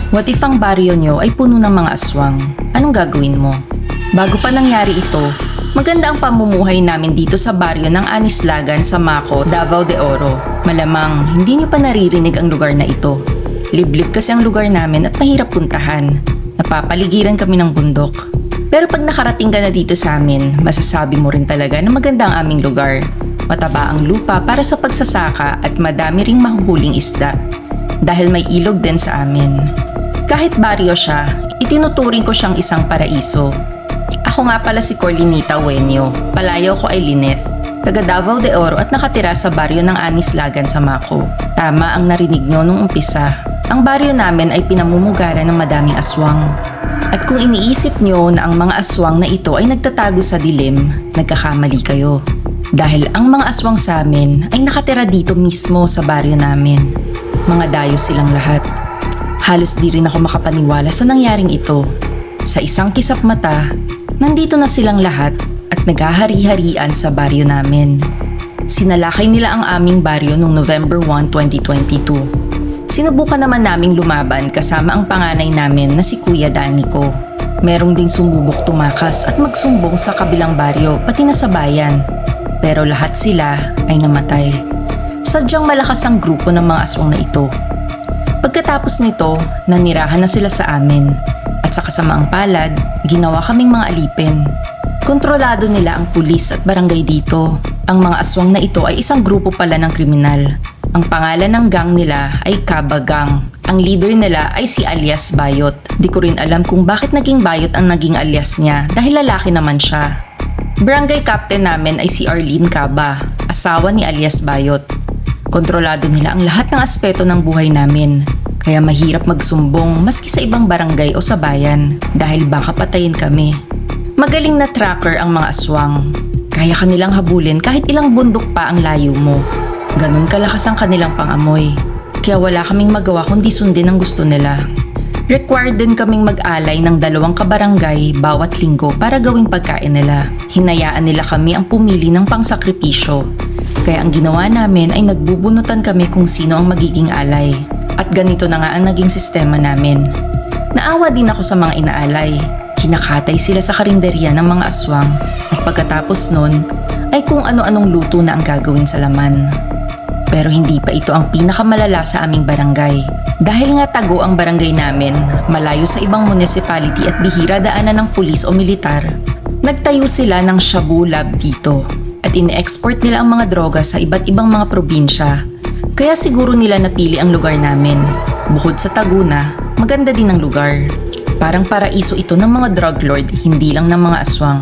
What if ang baryo nyo ay puno ng mga aswang? Anong gagawin mo? Bago pa nangyari ito, maganda ang pamumuhay namin dito sa baryo ng Anislagan sa Maco, Davao de Oro. Malamang hindi nyo pa naririnig ang lugar na ito. Liblib kasi ang lugar namin at mahirap puntahan. Napapaligiran kami ng bundok. Pero pag nakarating ka na dito sa amin, masasabi mo rin talaga na maganda ang aming lugar. Mataba ang lupa para sa pagsasaka at madami ring mahuhuling isda. Dahil may ilog din sa amin. Kahit baryo siya, itinuturing ko siyang isang paraiso. Ako nga pala si Corlinita Wenyo, palayaw ko ay Lineth, taga Davao de Oro at nakatira sa baryo ng Anislagan sa Maco. Tama ang narinig nyo nung umpisa, ang baryo namin ay pinamumugaran ng madaming aswang. At kung iniisip nyo na ang mga aswang na ito ay nagtatago sa dilim, nagkakamali kayo. Dahil ang mga aswang sa amin ay nakatira dito mismo sa baryo namin. Mga dayo silang lahat. Halos di rin ako makapaniwala sa nangyaring ito. Sa isang kisap mata, nandito na silang lahat at naghahari-harian sa baryo namin. Sinalakay nila ang aming baryo noong November 1, 2022. Sinubukan naman naming lumaban kasama ang panganay namin na si Kuya Daniko. Merong ding sumubok tumakas at magsumbong sa kabilang baryo pati na sa bayan. Pero lahat sila ay namatay. Sadyang malakas ang grupo ng mga aswang na ito. Pagkatapos nito, nanirahan na sila sa amin. At sa kasamaang palad, ginawa kaming mga alipin. Kontrolado nila ang pulis at barangay dito. Ang mga aswang na ito ay isang grupo pala ng kriminal. Ang pangalan ng gang nila ay Kaba Gang. Ang leader nila ay si alias Bayot. Di ko rin alam kung bakit naging Bayot ang naging alias niya dahil lalaki naman siya. Barangay captain namin ay si Arlene Kaba, asawa ni alias Bayot. Kontrolado nila ang lahat ng aspeto ng buhay namin. Kaya mahirap magsumbong maski sa ibang barangay o sa bayan dahil baka patayin kami. Magaling na tracker ang mga aswang. Kaya kanilang habulin kahit ilang bundok pa ang layo mo. Ganun kalakas ang kanilang pangamoy. Kaya wala kaming magawa kundi sundin ang gusto nila. Required din kaming mag-alay ng 2 kabarangay bawat linggo para gawing pagkain nila. Hinayaan nila kami ang pumili ng pangsakripisyo. Kaya ang ginawa namin ay nagbubunutan kami kung sino ang magiging alay. At ganito na nga ang naging sistema namin. Naawa din ako sa mga inaalay. Kinakatay sila sa karinderya ng mga aswang at pagkatapos nun ay kung ano-anong luto na ang gagawin sa laman. Pero hindi pa ito ang pinakamalala sa aming barangay. Dahil nga tago ang barangay namin, malayo sa ibang municipality at bihira daanan ng pulis o militar, nagtayo sila ng shabu lab dito at ine-export nila ang mga droga sa iba't ibang mga probinsya. Kaya siguro nila napili ang lugar namin. Bukod sa Taguna, maganda din ang lugar. Parang paraiso ito ng mga drug lord, hindi lang ng mga aswang.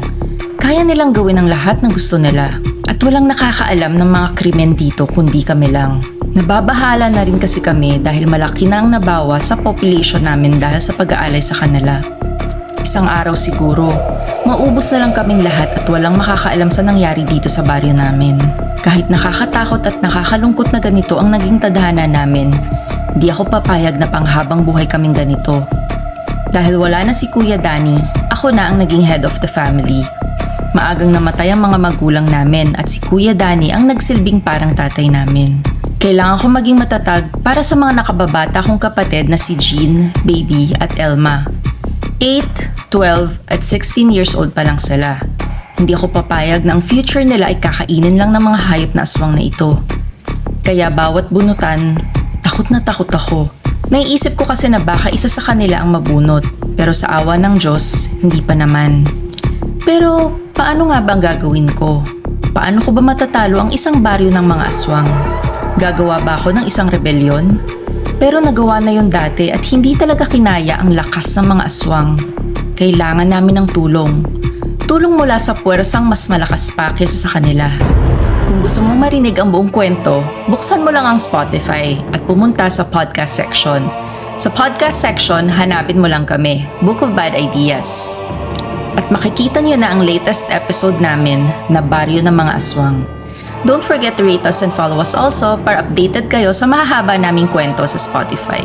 Kaya nilang gawin ang lahat ng gusto nila. At walang nakakaalam ng mga krimen dito kundi kami lang. Nababahala na rin kasi kami dahil malaki na ang nabawa sa population namin dahil sa pag-aalay sa kanila. Isang araw siguro, maubos na lang kaming lahat at walang makakaalam sa nangyari dito sa baryo namin. Kahit nakakatakot at nakakalungkot na ganito ang naging tadhana namin, di ako papayag na panghabang buhay kaming ganito. Dahil wala na si Kuya Danny, ako na ang naging head of the family. Maagang namatay ang mga magulang namin at si Kuya Danny ang nagsilbing parang tatay namin. Kailangan ko maging matatag para sa mga nakababata kong kapatid na si Jean, Baby at Elma. 8, 12 at 16 years old pa lang sila. Hindi ako papayag na ang future nila ay kakainin lang ng mga hayop na aswang na ito. Kaya bawat bunutan, takot na takot ako. Naiisip ko kasi na baka isa sa kanila ang mabunot. Pero sa awa ng Diyos, hindi pa naman. Pero paano nga ba ang gagawin ko? Paano ko ba matatalo ang isang baryo ng mga aswang? Gagawa ba ako ng isang rebelyon? Pero nagawa na yun dati at hindi talaga kinaya ang lakas ng mga aswang. Kailangan namin ng tulong. Tulong mula sa puwersang mas malakas pa kaysa sa kanila. Kung gusto mong marinig ang buong kwento, buksan mo lang ang Spotify at pumunta sa podcast section. Sa podcast section, hanapin mo lang kami, Book of Bad Ideas. At makikita niyo na ang latest episode namin na Baryo ng Mga Aswang. Don't forget to rate us and follow us also para updated kayo sa mahahaba naming kwento sa Spotify.